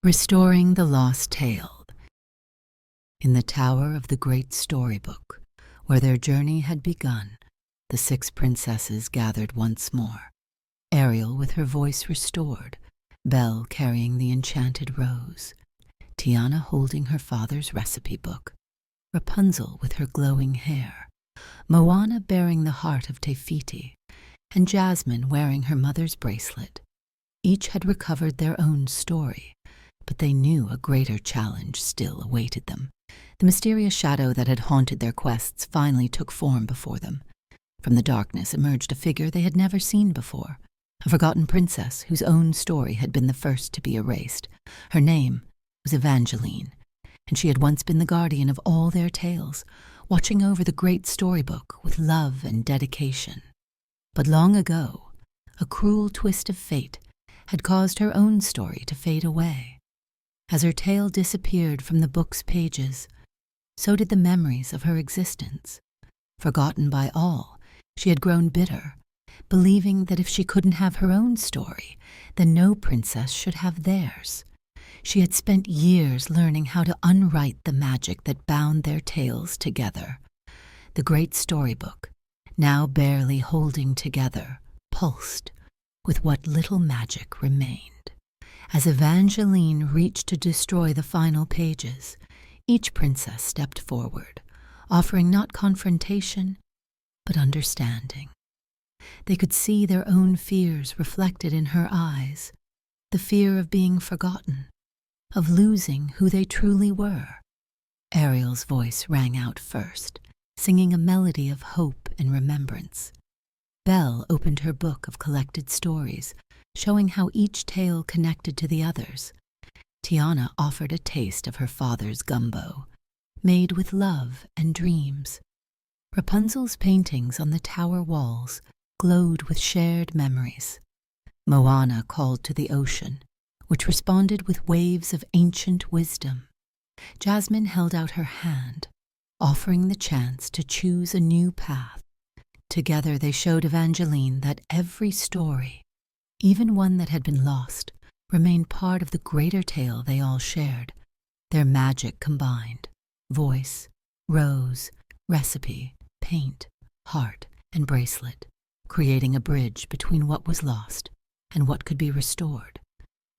Restoring the Lost Tale. In the tower of the Great Storybook, where their journey had begun, the 6 princesses gathered once more. Ariel with her voice restored, Belle carrying the enchanted rose, Tiana holding her father's recipe book, Rapunzel with her glowing hair, Moana bearing the heart of Tefiti, and Jasmine wearing her mother's bracelet. Each had recovered their own story, but they knew a greater challenge still awaited them. The mysterious shadow that had haunted their quests finally took form before them. From the darkness emerged a figure they had never seen before, a forgotten princess whose own story had been the first to be erased. Her name was Evangeline, and she had once been the guardian of all their tales, watching over the Great Storybook with love and dedication. But long ago, a cruel twist of fate had caused her own story to fade away. As her tale disappeared from the book's pages, so did the memories of her existence. Forgotten by all, she had grown bitter, believing that if she couldn't have her own story, then no princess should have theirs. She had spent years learning how to unwrite the magic that bound their tales together. The Great Storybook, now barely holding together, pulsed with what little magic remained. As Evangeline reached to destroy the final pages, each princess stepped forward, offering not confrontation, but understanding. They could see their own fears reflected in her eyes, the fear of being forgotten, of losing who they truly were. Ariel's voice rang out first, singing a melody of hope and remembrance. Belle opened her book of collected stories, showing how each tale connected to the others. Tiana offered a taste of her father's gumbo, made with love and dreams. Rapunzel's paintings on the tower walls glowed with shared memories. Moana called to the ocean, which responded with waves of ancient wisdom. Jasmine held out her hand, offering the chance to choose a new path. Together they showed Evangeline that every story, even one that had been lost, remained part of the greater tale they all shared. Their magic combined: voice, rose, recipe, paint, heart, and bracelet, creating a bridge between what was lost and what could be restored.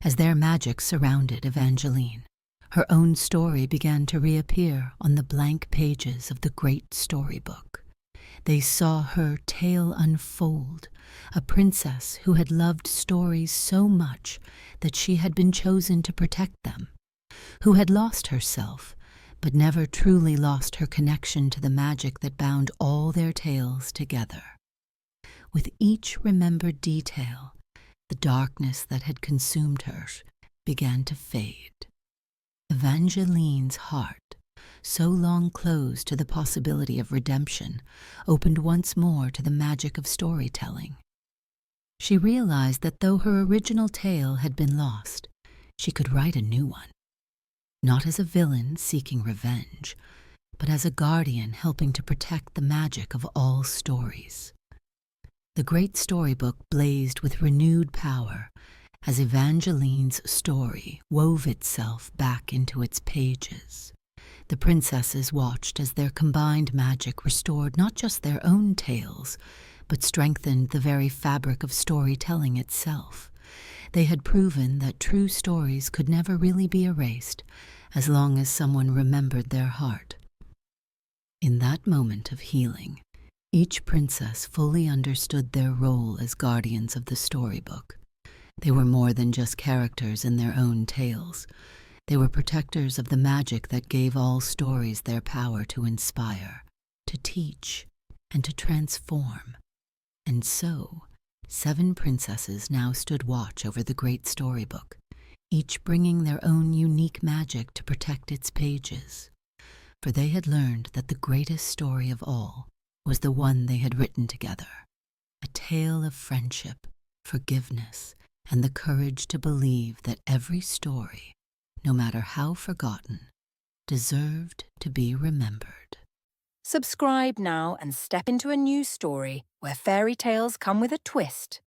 As their magic surrounded Evangeline, her own story began to reappear on the blank pages of the Great Storybook. They saw her tale unfold, a princess who had loved stories so much that she had been chosen to protect them, who had lost herself, but never truly lost her connection to the magic that bound all their tales together. With each remembered detail, the darkness that had consumed her began to fade. Evangeline's heart, so long closed to the possibility of redemption, opened once more to the magic of storytelling. She realized that though her original tale had been lost, she could write a new one, not as a villain seeking revenge, but as a guardian helping to protect the magic of all stories. The Great Storybook blazed with renewed power as Evangeline's story wove itself back into its pages. The princesses watched as their combined magic restored not just their own tales, but strengthened the very fabric of storytelling itself. They had proven that true stories could never really be erased as long as someone remembered their heart. In that moment of healing, each princess fully understood their role as guardians of the storybook. They were more than just characters in their own tales. They were protectors of the magic that gave all stories their power to inspire, to teach, and to transform. And so, 7 princesses now stood watch over the Great Storybook, each bringing their own unique magic to protect its pages. For they had learned that the greatest story of all was the one they had written together, a tale of friendship, forgiveness, and the courage to believe that every story, no matter how forgotten, deserved to be remembered. Subscribe now and step into a new story where fairy tales come with a twist.